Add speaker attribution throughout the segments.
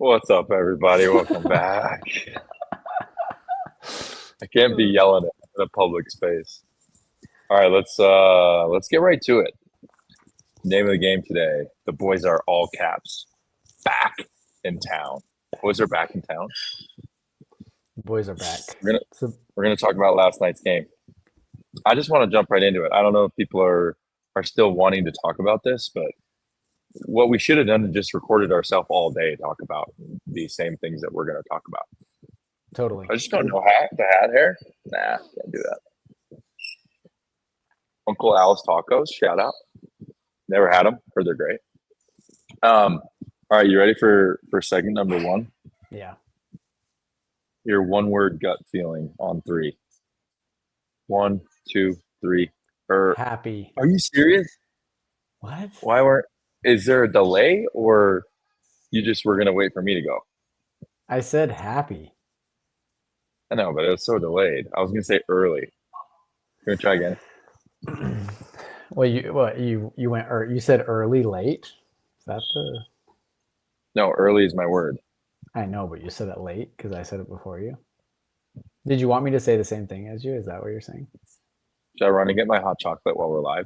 Speaker 1: What's up, everybody? Welcome back. I can't be yelling in a public space. All right, let's get right to it. Name of the game today. The boys are all caps. Back in town. Boys are back in town.
Speaker 2: Boys are back.
Speaker 1: We're gonna
Speaker 2: So
Speaker 1: we're gonna talk about last night's game. I just want to jump right into it. I don't know if people are still wanting to talk about this, but what we should have done is just recorded ourselves all day to talk about these same things that we're going to talk about.
Speaker 2: totally.
Speaker 1: I just don't know the hat hair. Nah, can't do that. Uncle Al's Tacos, shout out. Never had them. Heard they're great. All right, you ready for segment number one?
Speaker 2: Yeah.
Speaker 1: Your one word gut feeling on three. One, two, three.
Speaker 2: Happy.
Speaker 1: Are you serious?
Speaker 2: What?
Speaker 1: Why weren't? Is there a delay, or you just were gonna wait for me to go?
Speaker 2: I said happy.
Speaker 1: I know, but it was so delayed. I was gonna say early. Gonna try again.
Speaker 2: Well, you went or you said early, late. Is that the?
Speaker 1: No, early is my word.
Speaker 2: I know, but you said it late because I said it before you. Did you want me to say the same thing as you? Is that what you're saying?
Speaker 1: Should I run and get my hot chocolate while we're live?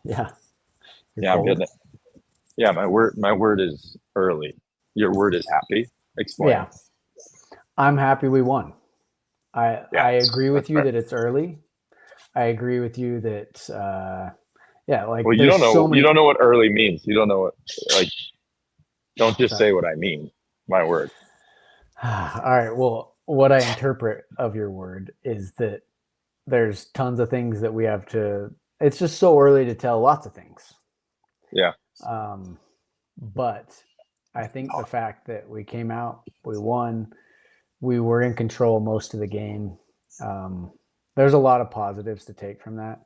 Speaker 2: Yeah. You're
Speaker 1: Yeah, I'm
Speaker 2: cold.
Speaker 1: getting it. Yeah, my word is early. Your word is happy. Explain.
Speaker 2: Yeah. I'm happy we won.
Speaker 1: Yeah,
Speaker 2: I agree
Speaker 1: that's
Speaker 2: with you
Speaker 1: fair.
Speaker 2: that it's early. I agree with you that yeah, like
Speaker 1: Well, you
Speaker 2: there's
Speaker 1: don't
Speaker 2: so
Speaker 1: know. You
Speaker 2: many.
Speaker 1: don't know what early means. You don't know what like. Don't just
Speaker 2: Sorry.
Speaker 1: say what I mean. My word.
Speaker 2: All right. Well, what I interpret of your word is that there's tons of things that we have to. It's just so early to tell lots of things.
Speaker 1: Yeah.
Speaker 2: Um, but I think the fact that we came out, we won, we were in control most of the game. There's a lot of positives to take from that.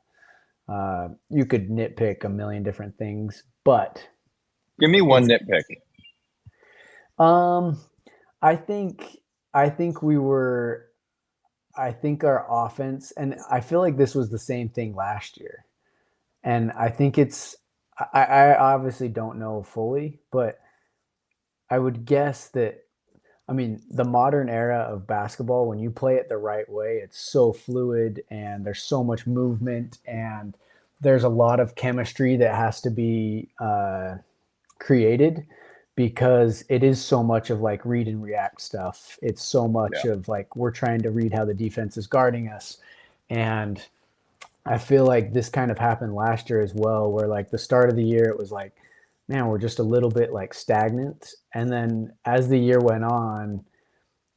Speaker 2: You could nitpick a million different things, but
Speaker 1: Give me one
Speaker 2: it's.
Speaker 1: nitpick.
Speaker 2: Um, I think. I think we were. I think our offense, and I feel like this was the same thing last year. And I think it's, I obviously don't know fully, but I would guess that, I mean, the modern era of basketball, when you play it the right way, it's so fluid and there's so much movement and there's a lot of chemistry that has to be created because it is so much of like read and react stuff. It's so
Speaker 1: Yeah.
Speaker 2: much of like we're trying to read how the defense is guarding us. And I feel like this kind of happened last year as well, where like the start of the year, it was like, man, we're just a little bit like stagnant. And then as the year went on,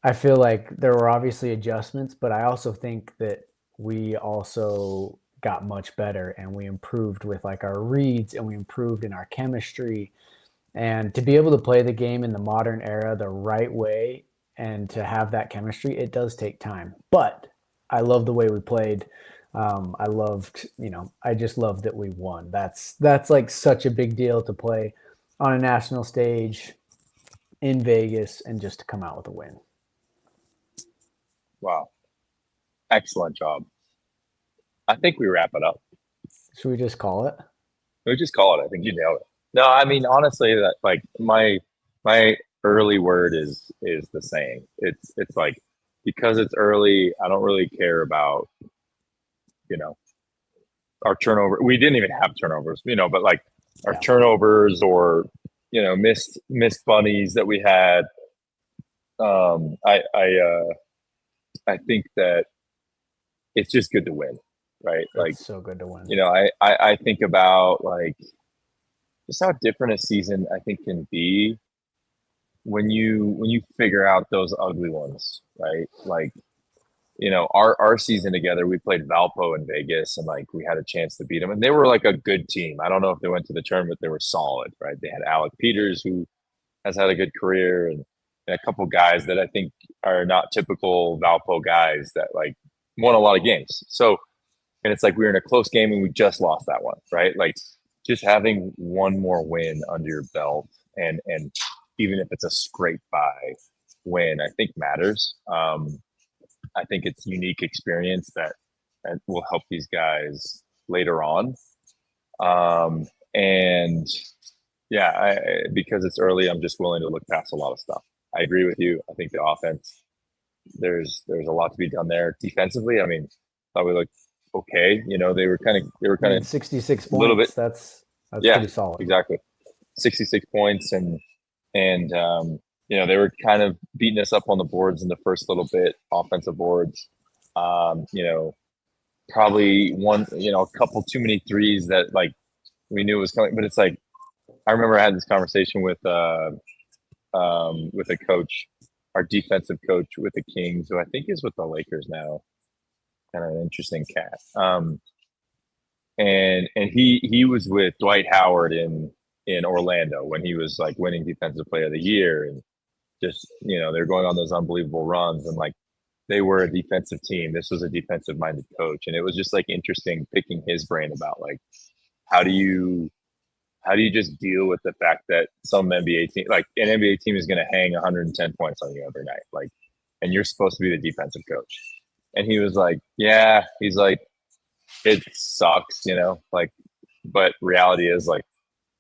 Speaker 2: I feel like there were obviously adjustments, but I also think that we also got much better and we improved with like our reads and we improved in our chemistry. And to be able to play the game in the modern era the right way and to have that chemistry, it does take time. But I love the way we played. I loved, I just loved that we won. That's like such a big deal to play on a national stage in Vegas and just to come out with a win.
Speaker 1: Wow. Excellent job. I think we wrap it up.
Speaker 2: Should we just call it?
Speaker 1: We just call it. I think you nailed it. No, I mean honestly, that like my early word is the same. It's like because it's early. I don't really care about you know our turnover. We didn't even have turnovers, but like our
Speaker 2: Yeah.
Speaker 1: turnovers or missed bunnies that we had. I think that it's just good to win, right? Like
Speaker 2: It's so good to win.
Speaker 1: I think about like just how different a season I think can be when you figure out those ugly ones, right? Like our season together, we played Valpo in Vegas, and like we had a chance to beat them, and they were like a good team. I don't know if they went to the tournament, they were solid, right? They had Alec Peters, who has had a good career, and a couple guys that I think are not typical Valpo guys that like won a lot of games. So, and it's like we were in a close game and we just lost that one, right? Like just having one more win under your belt, and even if it's a scrape by win, I think matters. I think it's unique experience that will help these guys later on. And Yeah, because it's early, I'm just willing to look past a lot of stuff. I agree with you. I think the offense, there's a lot to be done there. Defensively, I mean, thought we looked okay. They were
Speaker 2: I
Speaker 1: kind
Speaker 2: mean,
Speaker 1: of
Speaker 2: 66
Speaker 1: a little bit.
Speaker 2: points. That's
Speaker 1: Yeah,
Speaker 2: pretty solid.
Speaker 1: exactly. 66 points, and they were kind of beating us up on the boards in the first little bit, offensive boards. Um, you know, Probably a couple too many threes that like we knew was coming, but it's like I remember I had this conversation with a coach, our defensive coach with the Kings, who I think is with the Lakers now. Kind of an interesting cat. And he was with Dwight Howard in Orlando when he was like winning Defensive Player of the Year, and just they're going on those unbelievable runs, and like they were a defensive team. This was a defensive minded coach, and it was just like interesting picking his brain about like how do you how do you just deal with the fact that some NBA team, like an NBA team, is going to hang 110 points on you every night, like, and you're supposed to be the defensive coach. And he was like, yeah, he's like, it sucks, like, but reality is like,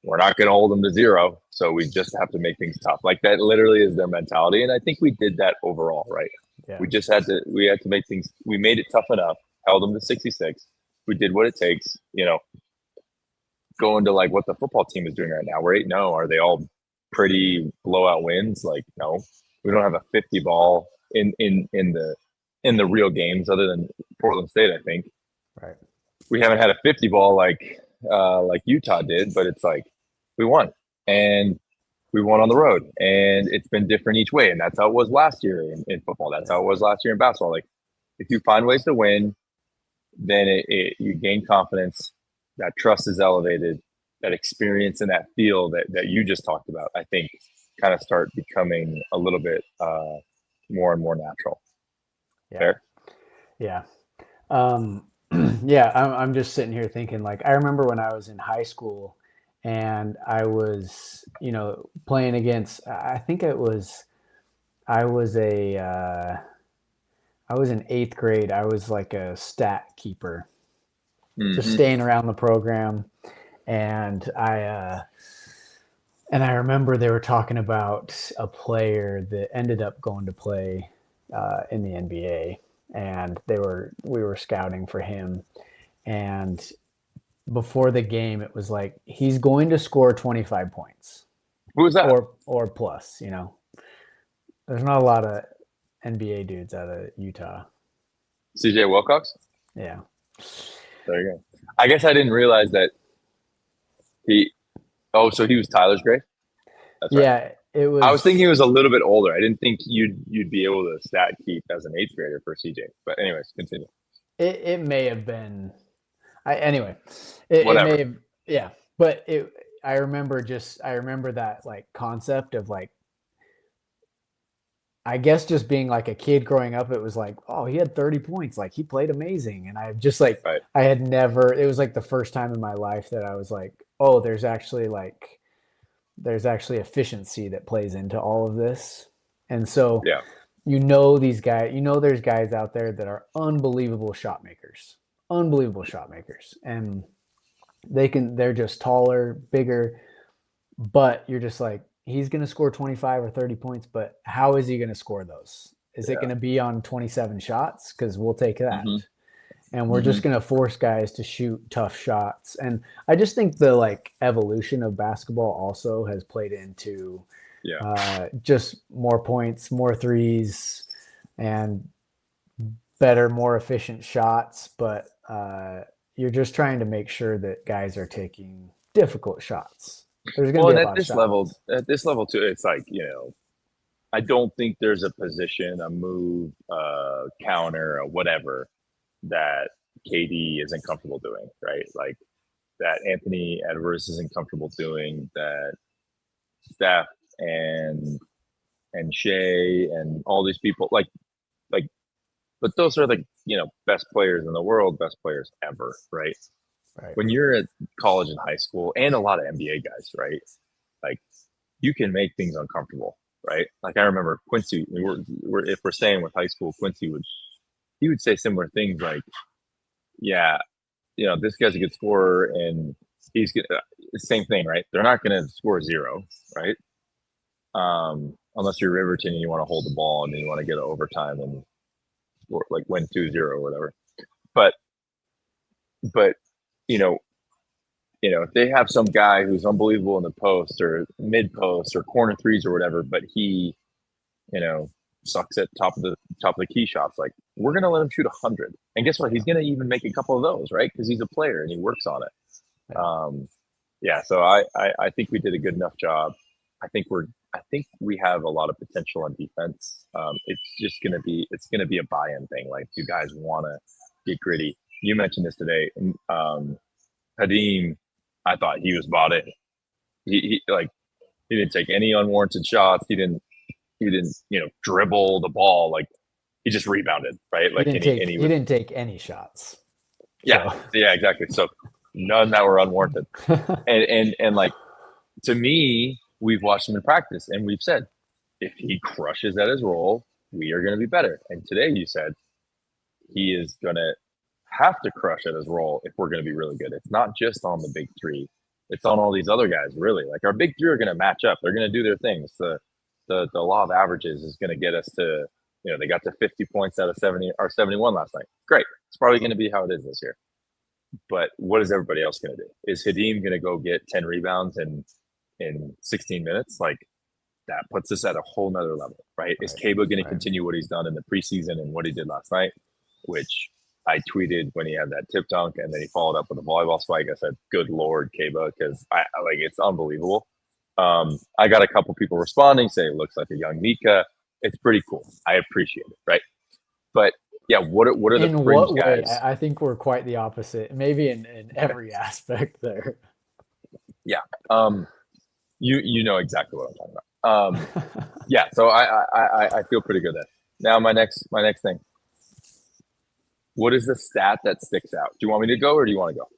Speaker 1: we're not going to hold them to zero. So we just have to make things tough. Like that literally is their mentality. And I think we did that overall, right?
Speaker 2: Yeah.
Speaker 1: We had to make things, we made it tough enough, held them to 66. We did what it takes, going to like what the football team is doing right now. We're 8-0. Are they all pretty blowout wins? Like, no, we don't have a 50 ball in the real games other than Portland State, I think.
Speaker 2: Right.
Speaker 1: We haven't had a 50 ball like Utah did, but it's like we won. And we won on the road. And it's been different each way. And that's how it was last year in football. That's how it was last year in basketball. Like if you find ways to win, then you gain confidence. That trust is elevated. That experience and that feel that you just talked about, I think, kind of start becoming a little bit more and more natural.
Speaker 2: Yeah.
Speaker 1: Fair?
Speaker 2: Yeah. Um, yeah, I'm just sitting here thinking, like, I remember when I was in high school and I was, playing against, I think I was I was in eighth grade. I was like a stat keeper, just
Speaker 1: Mm-hmm.
Speaker 2: staying around the program. And I remember they were talking about a player that ended up going to play in the NBA, and we were scouting for him. And before the game, it was like he's going to score 25 points
Speaker 1: Who was that?
Speaker 2: or plus. There's not a lot of NBA dudes out of Utah.
Speaker 1: CJ Wilcox?
Speaker 2: Yeah,
Speaker 1: There you go. I guess I didn't realize that he. Oh, so he was Tyler's grade? That's right.
Speaker 2: yeah. It
Speaker 1: I was thinking
Speaker 2: was.
Speaker 1: he was a little bit older. I didn't think you'd be able to stat keep as an eighth grader for CJ. But anyways, continue.
Speaker 2: It may have been. Anyway, it may
Speaker 1: Whatever.
Speaker 2: have. Yeah, but it. I remember that like concept of like I guess just being like a kid growing up, it was like, oh, he had 30 points. Like he played amazing. And I just like,
Speaker 1: Right.
Speaker 2: I had never, it was like the first time in my life that I was like, oh, there's actually efficiency that plays into all of this. And so,
Speaker 1: Yeah.
Speaker 2: these guys, there's guys out there that are unbelievable shot makers. And they're just taller, bigger, but you're just like, he's going to score 25 or 30 points, but how is he going to score those? Is it
Speaker 1: Yeah.
Speaker 2: going to be on 27 shots? Because we'll take that.
Speaker 1: Mm-hmm.
Speaker 2: And we're
Speaker 1: Mm-hmm.
Speaker 2: just going to force guys to shoot tough shots. And I just think the like evolution of basketball also has played into
Speaker 1: Yeah.
Speaker 2: just more points, more threes, and better, more efficient shots. But you're just trying to make sure that guys are taking difficult shots. There's going
Speaker 1: Well,
Speaker 2: to be
Speaker 1: and
Speaker 2: a lot of shots.
Speaker 1: at this level too, it's like I don't think there's a position, a move, counter, or whatever that KD isn't comfortable doing, right? Like that Anthony Edwards isn't comfortable doing, that Steph and Shea and all these people like, but those are the best players in the world, best players ever, right?
Speaker 2: Right.
Speaker 1: When you're at college and high school, and a lot of NBA guys, right? Like you can make things uncomfortable, right? Like I remember Quincy. If we're staying with high school, Quincy would say similar things like, "Yeah, this guy's a good scorer, and he's gonna." same thing, right? They're not going to score 0, right? Unless you're Riverton and you want to hold the ball and then you want to get to overtime and like win 2-0 or whatever. But you know, if they have some guy who's unbelievable in the post or mid post or corner threes or whatever, but he, sucks at top of the key shots, like we're gonna let him shoot 100. And guess what? He's gonna even make a couple of those, right? Because he's a player and he works on it. Yeah. So I think we did a good enough job. I think we have a lot of potential on defense. It's gonna be a buy-in thing. Like, you guys want to get gritty. You mentioned this today. Hadim, I thought he was bought in. He didn't take any unwarranted shots. He didn't dribble the ball. Like, he just rebounded, right? Like,
Speaker 2: he didn't take any shots.
Speaker 1: Yeah, so. Yeah, exactly. So none that were unwarranted. and like, to me, we've watched him in practice and we've said, if he crushes at his role, we are going to be better. And today you said he is going to have to crush at his role if we're going to be really good. It's not just on the big three. It's on all these other guys, really. Like, our big three are going to match up. They're going to do their things. The law of averages is going to get us to, they got to 50 points out of 70 or 71 last night. Great. It's probably going to be how it is this year. But what is everybody else going to do? Is Hadim going to go get 10 rebounds in 16 minutes? Like, that puts us at a whole nother level, right? Is Cabo going to continue what he's done in the preseason and what he did last night, which I tweeted when he had that tip dunk, and then he followed up with a volleyball spike. I said, good Lord, Cabo, because I like, it's unbelievable. I got a couple people responding saying it looks like a young Mika. It's pretty cool. I appreciate it, right? But yeah, what are the
Speaker 2: in
Speaker 1: fringe
Speaker 2: what
Speaker 1: guys?
Speaker 2: way? I think we're quite the opposite, maybe in every aspect there.
Speaker 1: Yeah. You know exactly what I'm talking about. Yeah, so I feel pretty good there. Now my next thing. What is the stat that sticks out? Do you want me to go or do you want to go?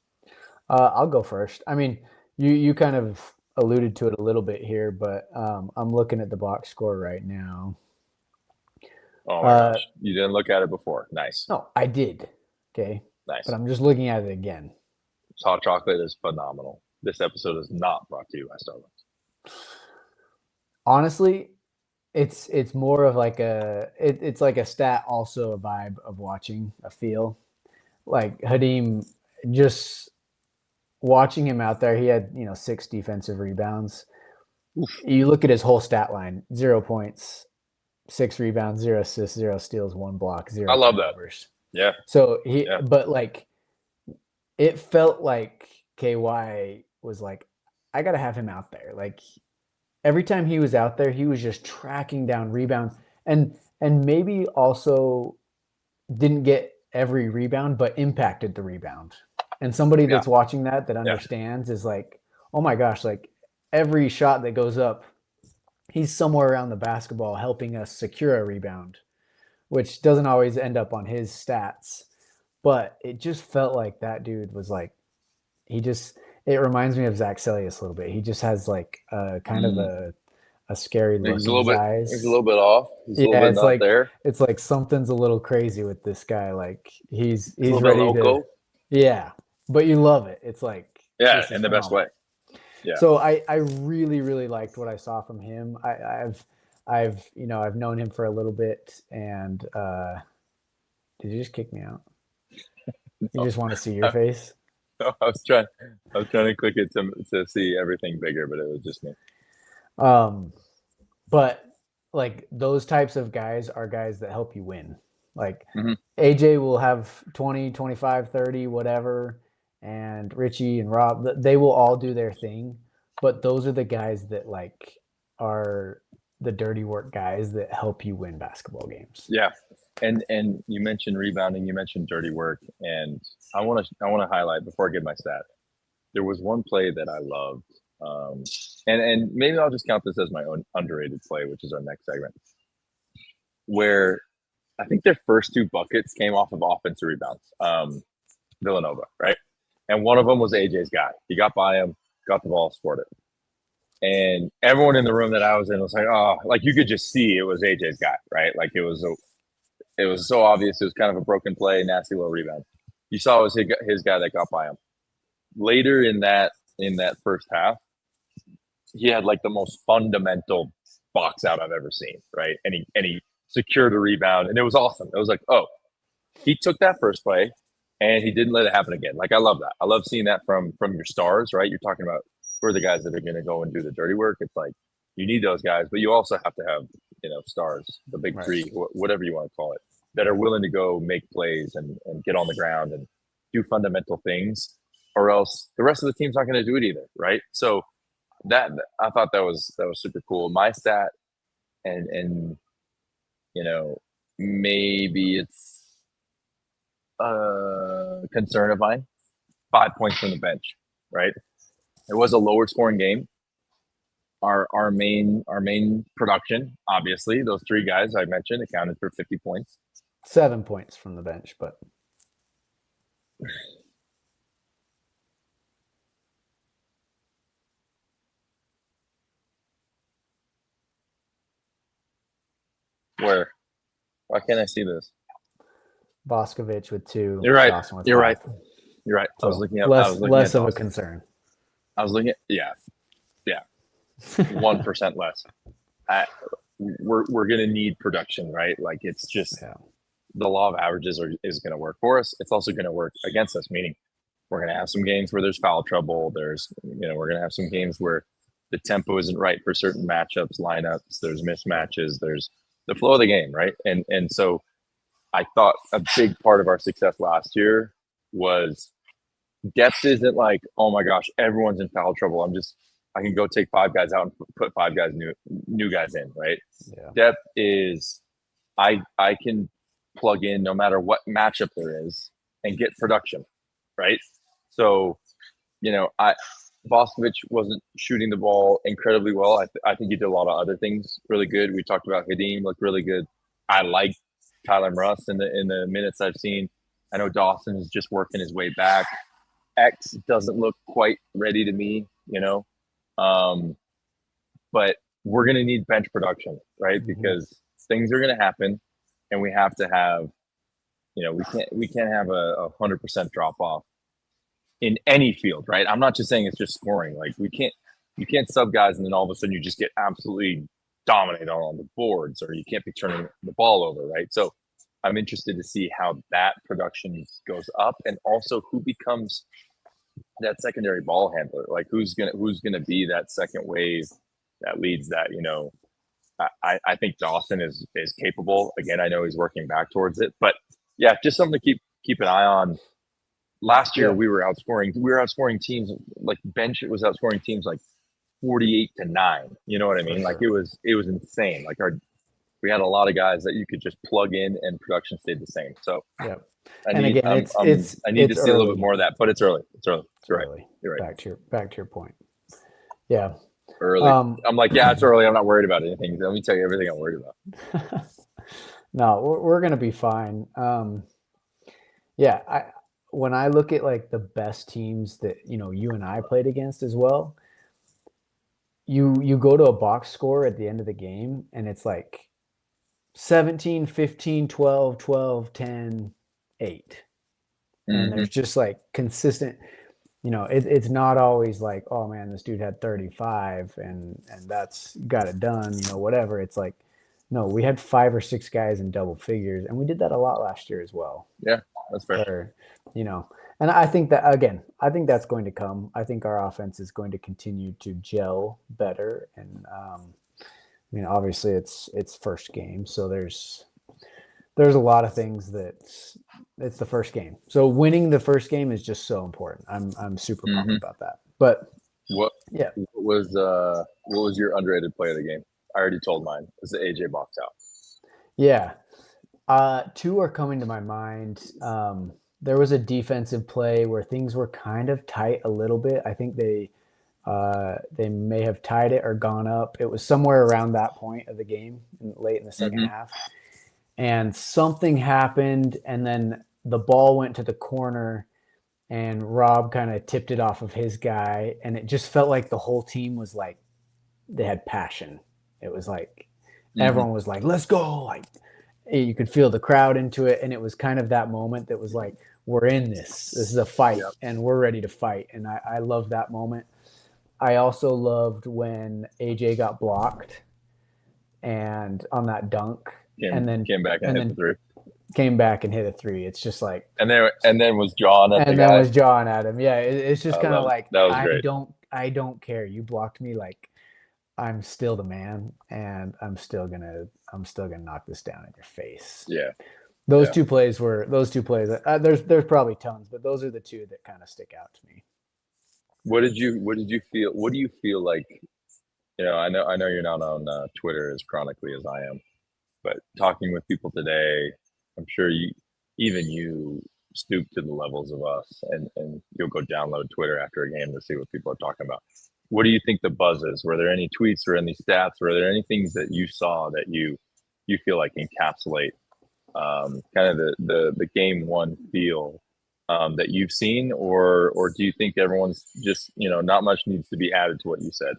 Speaker 2: I'll go first. I mean, you kind of alluded to it a little bit here, but I'm looking at the box score right now.
Speaker 1: Oh my gosh. You didn't look at it before. Nice.
Speaker 2: No, I did. Okay.
Speaker 1: Nice.
Speaker 2: But I'm just looking at it again.
Speaker 1: Hot chocolate is phenomenal. This episode is not brought to you by Starbucks.
Speaker 2: Honestly, it's more of like it's like a stat, also a vibe of watching, a feel. Like, Hadim, just watching him out there, he had 6 defensive rebounds. Oof. You look at his whole stat line: 0 points, 6 rebounds, 0 assists, 0 steals, 1 block, 0.
Speaker 1: I love turnovers. That. Yeah.
Speaker 2: So but like, it felt like KY was like, I got to have him out there. Like, every time he was out there, he was just tracking down rebounds, and maybe also didn't get every rebound, but impacted the rebound. And somebody that's watching that understands is like, oh my gosh, like, every shot that goes up, he's somewhere around the basketball helping us secure a rebound, which doesn't always end up on his stats. But it just felt like that dude was like, it reminds me of Zach Celius a little bit. He just has like kind of a scary look in his eyes.
Speaker 1: He's a little bit off. He's a little bit not there.
Speaker 2: It's like something's a little crazy with this guy. Like, he's
Speaker 1: ready
Speaker 2: to. Yeah, but you love it. It's like,
Speaker 1: in the best way. Yeah.
Speaker 2: So I really, really liked what I saw from him. I've known him for a little bit, and did you just kick me out? No. You just want to see your face?
Speaker 1: No, I was trying to click it to see everything bigger, but it was just me.
Speaker 2: But like, those types of guys are guys that help you win. Like, AJ will have 20, 25, 30, whatever, and Richie and Rob, they will all do their thing. But those are the guys that like are the dirty work guys that help you win basketball games. Yeah.
Speaker 1: And you mentioned rebounding, you mentioned dirty work, and I want to highlight, before I give my stat, there was one play that I loved, and maybe I'll just count this as my own underrated play, which is our next segment, where I think their first 2 buckets came off of offensive rebounds, Villanova, right? And one of them was AJ's guy. He got by him, got the ball, scored it. And everyone in the room that I was in was like, oh, like, you could just see it was AJ's guy, right? Like, it was so obvious. It was kind of a broken play, nasty little rebound. You saw it was his guy that got by him. Later in that in that first half, he had like the most fundamental box out I've ever seen, right? And he secured a rebound, and it was awesome. It was like, oh, he took that first play, and he didn't let it happen again. Like I love that. I love seeing that from your stars, right? You're talking about who are the guys that are going to go and do the dirty work. It's like you need those guys, but you also have to have stars, the big three, whatever you want to call it, that are willing to go make plays and get on the ground and do fundamental things, or else the rest of the team's not going to do it either, right? So that I thought that was super cool. My stat, and maybe it's a concern of mine, 5 points from the bench, right? It was a lower scoring game. Our main production, obviously, those three guys I mentioned accounted for 50 points.
Speaker 2: 7 points from the bench, but
Speaker 1: where? Why can't I see this?
Speaker 2: Boscovich with 2.
Speaker 1: You're right.
Speaker 2: Dawson with
Speaker 1: You're
Speaker 2: 5.
Speaker 1: right. You're right.
Speaker 2: So
Speaker 1: I was looking at
Speaker 2: less of a concern.
Speaker 1: I was looking at 1% less. We're gonna need production, right? Like it's just the law of averages is gonna work for us. It's also gonna work against us, meaning we're gonna have some games where there's foul trouble. There's we're gonna have some games where the tempo isn't right for certain matchups, lineups. There's mismatches. There's the flow of the game, right? And so I thought a big part of our success last year was depth isn't like, oh my gosh, everyone's in foul trouble. I can go take 5 guys out and put 5 guys new guys in, right?
Speaker 2: Yeah.
Speaker 1: Depth is I can plug in no matter what matchup there is and get production, right? So, Boscovich wasn't shooting the ball incredibly well. I think he did a lot of other things really good. We talked about Hadim looked really good. I like Tyler Russ in the minutes I've seen. I know Dawson is just working his way back. X doesn't look quite ready to me, but we're going to need bench production, right? Because things are going to happen, and we have to have, we can't have a 100% drop off in any field, right? I'm not just saying it's just scoring. Like you can't sub guys and then all of a sudden you just get absolutely dominated on the boards, or you can't be turning the ball over, right? So I'm interested to see how that production goes up, and also who becomes that secondary ball handler. Like who's gonna be that second wave that leads that. I think Dawson is capable. Again, I know he's working back towards it, but yeah, just something to keep an eye on. Last year we were outscoring teams, like bench was outscoring teams like 48-9. You know what I mean? Sure. Like it was insane. Like we had a lot of guys that you could just plug in and production stayed the same. So
Speaker 2: yeah.
Speaker 1: I need to see a little bit more of that, but it's early. It's early. You're right.
Speaker 2: Back to your point. Yeah.
Speaker 1: Early. I'm like, it's early. I'm not worried about anything. Let me tell you everything I'm worried about.
Speaker 2: No, we're going to be fine. When I look at like the best teams that, you and I played against as well, you go to a box score at the end of the game and it's like 17, 15, 12, 12, 10, 8. And there's just like consistent, it's not always like, oh man, this dude had 35 and that's got it done, whatever. It's like, no, we had 5 or 6 guys in double figures, and we did that a lot last year as well.
Speaker 1: Yeah, that's fair.
Speaker 2: And I think that's going to come. I think our offense is going to continue to gel better. And obviously it's first game, so there's a lot of things that it's the first game. So winning the first game is just so important. I'm super pumped about that. But
Speaker 1: what was your underrated play of the game? I already told mine. It was the AJ box out.
Speaker 2: Yeah. 2 are coming to my mind. There was a defensive play where things were kind of tight a little bit. I think they may have tied it or gone up. It was somewhere around that point of the game, late in the second half. And something happened, and then the ball went to the corner, and Rob kind of tipped it off of his guy, and it just felt like the whole team was like, they had passion. It was like everyone was like, let's go. Like you could feel the crowd into it. And it was kind of that moment that was like, we're in this. This is a fight,
Speaker 1: Yep.
Speaker 2: and we're ready to fight. And I love that moment. I also loved when AJ got blocked and on that dunk,
Speaker 1: Came
Speaker 2: and then
Speaker 1: came back and
Speaker 2: and
Speaker 1: hit the
Speaker 2: then
Speaker 1: three,
Speaker 2: came back and hit a three. It's just like,
Speaker 1: and then was drawn at the
Speaker 2: and then
Speaker 1: guy.
Speaker 2: was jawing at him. Yeah, it's just
Speaker 1: I
Speaker 2: kind of
Speaker 1: love it.
Speaker 2: like,
Speaker 1: That was great.
Speaker 2: I don't care. You blocked me. Like, I'm still the man, and I'm still gonna knock this down in your face.
Speaker 1: Yeah,
Speaker 2: Those
Speaker 1: yeah.
Speaker 2: two plays were those two plays. There's probably tons, but those are the two that kind of stick out to me.
Speaker 1: What did you feel? What do you feel like? I know you're not on Twitter as chronically as I am, but talking with people today, I'm sure even you stoop to the levels of us, and you'll go download Twitter after a game to see what people are talking about. What do you think the buzz is? Were there any tweets or any stats? Were there any things that you saw that you feel like encapsulate kind of the game one feel that you've seen, or do you think everyone's just not much needs to be added to what you said?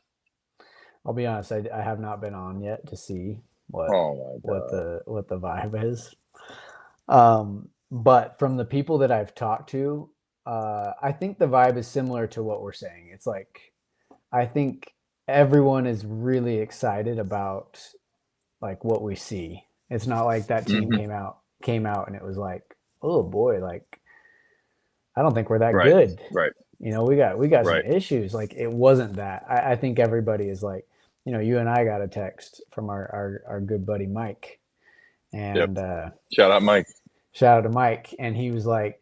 Speaker 2: I'll be honest. I have not been on yet to see
Speaker 1: Oh my god!
Speaker 2: what the vibe is. But from the people that I've talked to, I think the vibe is similar to what we're saying. It's like, I think everyone is really excited about like what we see. It's not like that team
Speaker 1: Hmm.
Speaker 2: came out and it was like, oh boy, like I don't think we're that
Speaker 1: Right,
Speaker 2: good.
Speaker 1: right,
Speaker 2: We got some
Speaker 1: right.
Speaker 2: issues. Like, it wasn't that. I think everybody is like, you and I got a text from our good buddy Mike,
Speaker 1: Yep.
Speaker 2: and
Speaker 1: Shout out, Mike.
Speaker 2: shout out to Mike, and he was like,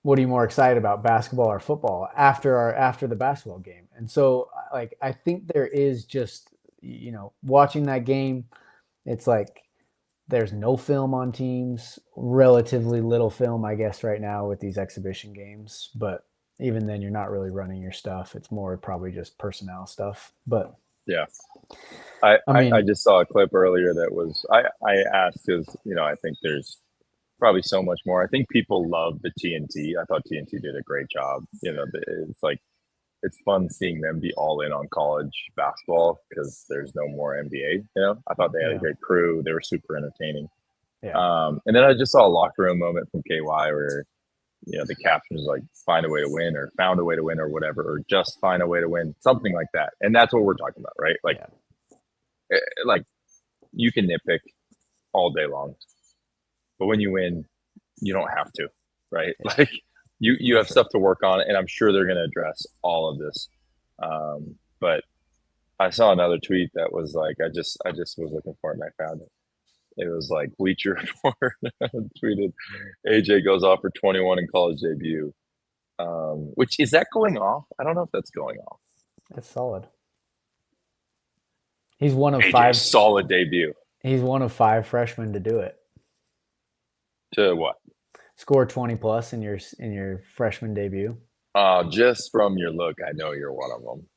Speaker 2: "What are you more excited about, basketball or football?" After the basketball game, and so like I think there is just watching that game, it's like there's no film on teams, relatively little film, I guess, right now with these exhibition games. But even then, you're not really running your stuff. It's more probably just personnel stuff. But
Speaker 1: Yeah. I,
Speaker 2: I
Speaker 1: I, I
Speaker 2: mean,
Speaker 1: just saw a clip earlier that was I asked because I think there's probably so much more. I think people love the TNT. I thought TNT did a great job. It's like it's fun seeing them be all in on college basketball because there's no more NBA. I thought they had a
Speaker 2: yeah,
Speaker 1: great crew. They were super entertaining.
Speaker 2: yeah,
Speaker 1: And then I just saw a locker room moment from KY where the caption is like "find a way to win" or "found a way to win" or whatever, or just find a way to win, something like that. And that's what we're talking about, right? Like,
Speaker 2: yeah,
Speaker 1: like you can nitpick all day long, but when you win, you don't have to, right?
Speaker 2: yeah,
Speaker 1: Like you
Speaker 2: for
Speaker 1: have
Speaker 2: sure.
Speaker 1: stuff to work on, and I'm sure they're going to address all of this. But I saw another tweet that was like, I just was looking for it and I found it. It was like Bleacher Report tweeted, AJ goes off for 21 in college debut. Which is that going off? I don't know if that's going off.
Speaker 2: That's solid. He's one of
Speaker 1: AJ
Speaker 2: five.
Speaker 1: solid debut
Speaker 2: He's one of five freshmen to do it.
Speaker 1: to what?
Speaker 2: Score 20 plus in your freshman debut.
Speaker 1: Just from your look, I know you're one of them.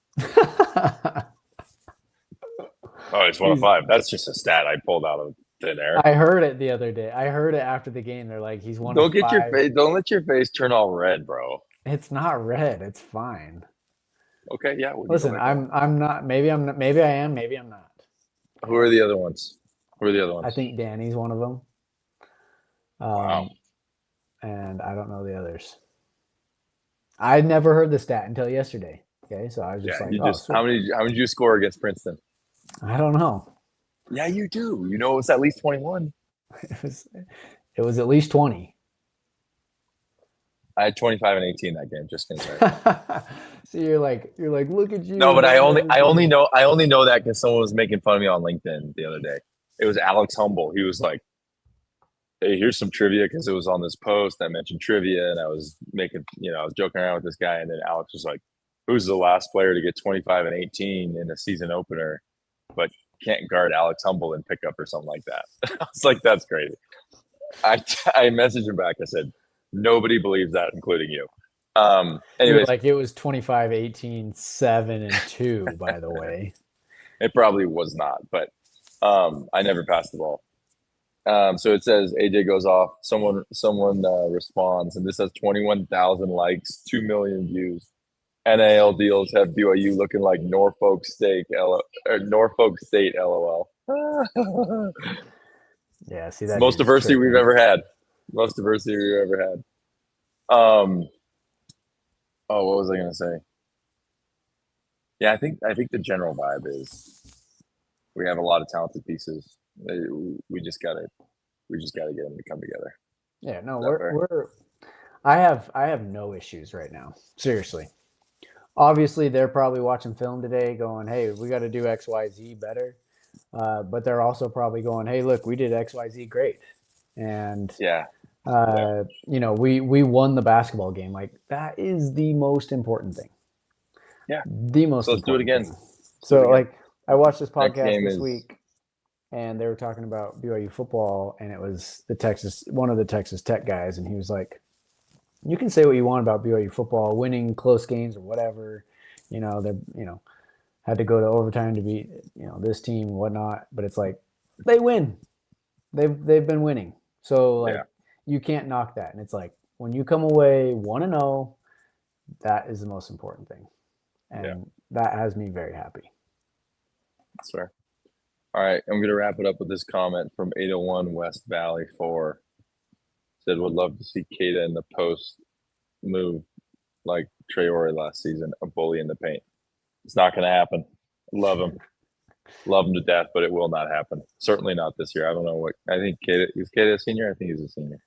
Speaker 1: Oh, it's one of
Speaker 2: He's
Speaker 1: five. That's just a stat I pulled out of thin air.
Speaker 2: I heard it the other day. I heard it after the game. They're like, he's one of
Speaker 1: Don't get your
Speaker 2: five.
Speaker 1: face. Don't let your face turn all red, bro.
Speaker 2: It's not red. It's fine.
Speaker 1: Okay, yeah, well, you can
Speaker 2: Listen,
Speaker 1: make one.
Speaker 2: I'm not. Maybe I'm not. Maybe I am. Maybe I'm not.
Speaker 1: Who are the other ones? Who are the other
Speaker 2: I
Speaker 1: ones?
Speaker 2: think Danny's one of them.
Speaker 1: Wow.
Speaker 2: Um, and I don't know the others. I never heard the stat until yesterday. Okay, so I was
Speaker 1: Yeah,
Speaker 2: just like,
Speaker 1: you
Speaker 2: oh,
Speaker 1: just how many did you score against Princeton?
Speaker 2: I don't know.
Speaker 1: Yeah, you do. You know it's at least 21.
Speaker 2: It was it was at least 20.
Speaker 1: I had 25 and 18 that game. Just gonna say.
Speaker 2: So you're like, look at
Speaker 1: No,
Speaker 2: you
Speaker 1: but I
Speaker 2: hitting
Speaker 1: only I only
Speaker 2: everything.
Speaker 1: know I only know that because someone was making fun of me on LinkedIn the other day. It was Alex Humble. He was like, "Hey, here's some trivia," because it was on this post that mentioned trivia, and I was I was joking around with this guy, and then Alex was like, "Who's the last player to get 25 and 18 in a season opener, but can't guard Alex Humble in pickup or something like that?" I was like, "That's crazy." I messaged him back. I said, "Nobody believes that, including you."
Speaker 2: You're
Speaker 1: Anyways,
Speaker 2: like, it was 25, 18, 7, and 2, by the way.
Speaker 1: it probably was not, but I never passed the ball. So it says AJ goes off. Someone responds, and this has 21,000 likes, 2 million views. NAL deals have BYU looking like Norfolk State, Norfolk State, LOL.
Speaker 2: Yeah, see,
Speaker 1: It's the
Speaker 2: that
Speaker 1: most
Speaker 2: dude's
Speaker 1: diversity we've
Speaker 2: tripping.
Speaker 1: ever had. Most diversity we've ever had. Um. Oh, what was I gonna say? Yeah, I think the general vibe is we have a lot of talented pieces. We just gotta get them to come together.
Speaker 2: Yeah, no,
Speaker 1: Is that fair?
Speaker 2: we're I have no issues right now. Seriously. Obviously, they're probably watching film today going, "Hey, we got to do XYZ better." But they're also probably going, "Hey, look, we did XYZ great." And
Speaker 1: Yeah. Yeah.
Speaker 2: we won the basketball game. Like that is the most important thing.
Speaker 1: Yeah.
Speaker 2: The
Speaker 1: So
Speaker 2: most
Speaker 1: let's do it
Speaker 2: important
Speaker 1: again.
Speaker 2: thing.
Speaker 1: Let's do it
Speaker 2: So
Speaker 1: again.
Speaker 2: like I watched this
Speaker 1: Next
Speaker 2: podcast
Speaker 1: game
Speaker 2: this
Speaker 1: is
Speaker 2: week and they were talking about BYU football and it was one of the Texas Tech guys and he was like, you can say what you want about BYU football, winning close games or whatever. They had to go to overtime to beat this team and whatnot. But it's like they win. They've been winning. So
Speaker 1: yeah.
Speaker 2: like you can't knock that. And it's like when you come away 1-0, that is the most important thing,
Speaker 1: Yeah.
Speaker 2: and that has me very happy.
Speaker 1: That's fair. All right, I'm gonna wrap it up with this comment from 801 West Valley 4. Said would love to see Kata in the post move like Traore last season, a bully in the paint. It's not gonna happen. Love him to death, but it will not happen. Certainly not this year. I don't know what I think. Kata is Kata a senior? I think he's a senior,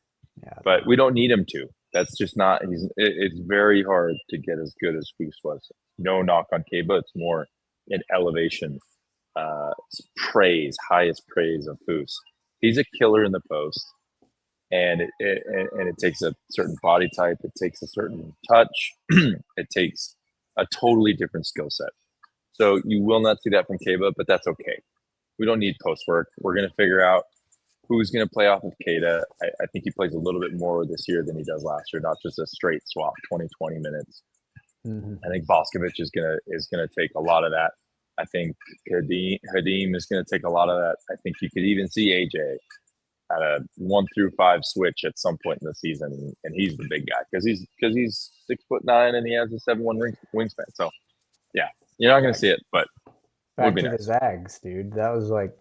Speaker 2: Yeah, I think
Speaker 1: but we don't need him to. That's just not. It's very hard to get as good as Foose was. No knock on Kaba. It's more an elevation highest praise of Foose. He's a killer in the post, and it takes a certain body type. It takes a certain touch. It takes a totally different skill set. So you will not see that from Kaba, but that's okay. We don't need post work. We're going to figure out who's going to play off of Kata. I think he plays a little bit more this year than he does last year, not just a straight swap, 20 minutes.
Speaker 2: mm-hmm.
Speaker 1: I think Boscovich is gonna take a lot of that. I think Hadim is going to take a lot of that. I think you could even see AJ at a 1-5 switch at some point in the season, and he's the big guy because he's 6'9" and he has a 7'1" wingspan. So yeah, you're not going to
Speaker 2: back,
Speaker 1: see it, but it would
Speaker 2: back
Speaker 1: be
Speaker 2: to the
Speaker 1: nice.
Speaker 2: Zags, dude. That was like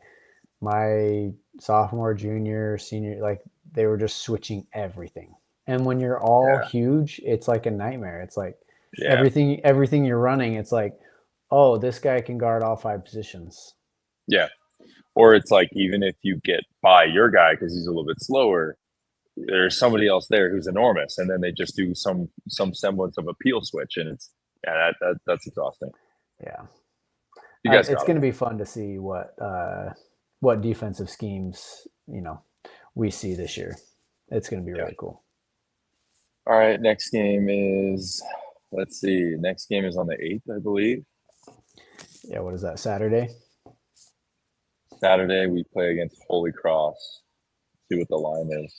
Speaker 2: my sophomore, junior, senior. Like they were just switching everything. And when you're all
Speaker 1: Yeah,
Speaker 2: huge, it's like a nightmare. It's like
Speaker 1: yeah,
Speaker 2: everything you're running. It's like, oh, this guy can guard all five positions.
Speaker 1: yeah. Or it's like even if you get by your guy because he's a little bit slower, there's somebody else there who's enormous, and then they just do some semblance of a peel switch, and it's that's exhausting.
Speaker 2: Yeah.
Speaker 1: You guys
Speaker 2: It's
Speaker 1: got
Speaker 2: going
Speaker 1: it.
Speaker 2: to be fun to see what defensive schemes we see this year. It's going to be
Speaker 1: Yeah.
Speaker 2: really cool.
Speaker 1: All right. Next game is let's see. Next game is on the 8th, I believe.
Speaker 2: Yeah, what is that, Saturday?
Speaker 1: Saturday we play against Holy Cross. See what the line is.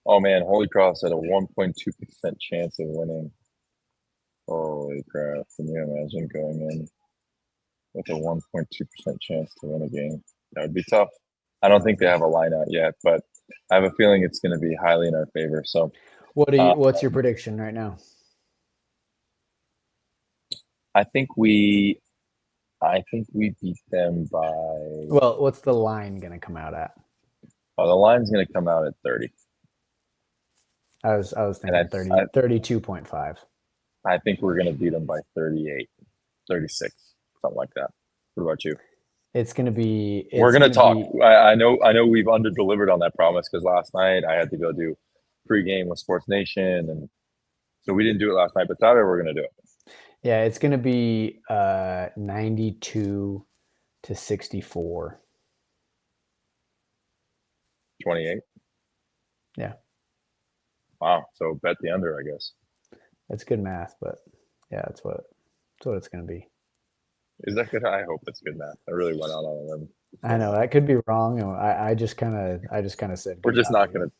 Speaker 1: Oh man, Holy Cross had a 1.2% chance of winning. Holy crap! Can you imagine going in with a 1.2% chance to win a game? That would be tough. I don't think they have a line out yet, but I have a feeling it's going to be highly in our favor. So
Speaker 2: What's your prediction right now?
Speaker 1: I think we beat them by.
Speaker 2: Well, what's the line going to come out at?
Speaker 1: Oh, the line's going to come out at 30.
Speaker 2: I was
Speaker 1: And
Speaker 2: thinking 32.5.
Speaker 1: I think we're going to beat them by 38, 36, something like that. What about you?
Speaker 2: It's going to be
Speaker 1: We're going to talk. I know we've under-delivered on that promise because last night I had to go do pregame with Sports Nation, and so we didn't do it last night, but Saturday we're going to do it.
Speaker 2: Yeah, it's going to be 92-64.
Speaker 1: 28.
Speaker 2: Yeah.
Speaker 1: Wow. So bet the under, I guess.
Speaker 2: That's good math, but yeah, that's what it's going to be.
Speaker 1: Is that good? I hope it's good math. I really went out on them.
Speaker 2: I know that could be wrong. I just kind of said
Speaker 1: We're just not
Speaker 2: math.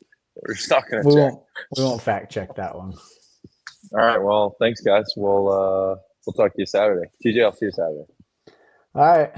Speaker 1: we're just not gonna
Speaker 2: We
Speaker 1: check.
Speaker 2: won't fact check that one.
Speaker 1: All right. Well, thanks, guys. We'll talk to you Saturday. TJ, I'll see you Saturday.
Speaker 2: All right.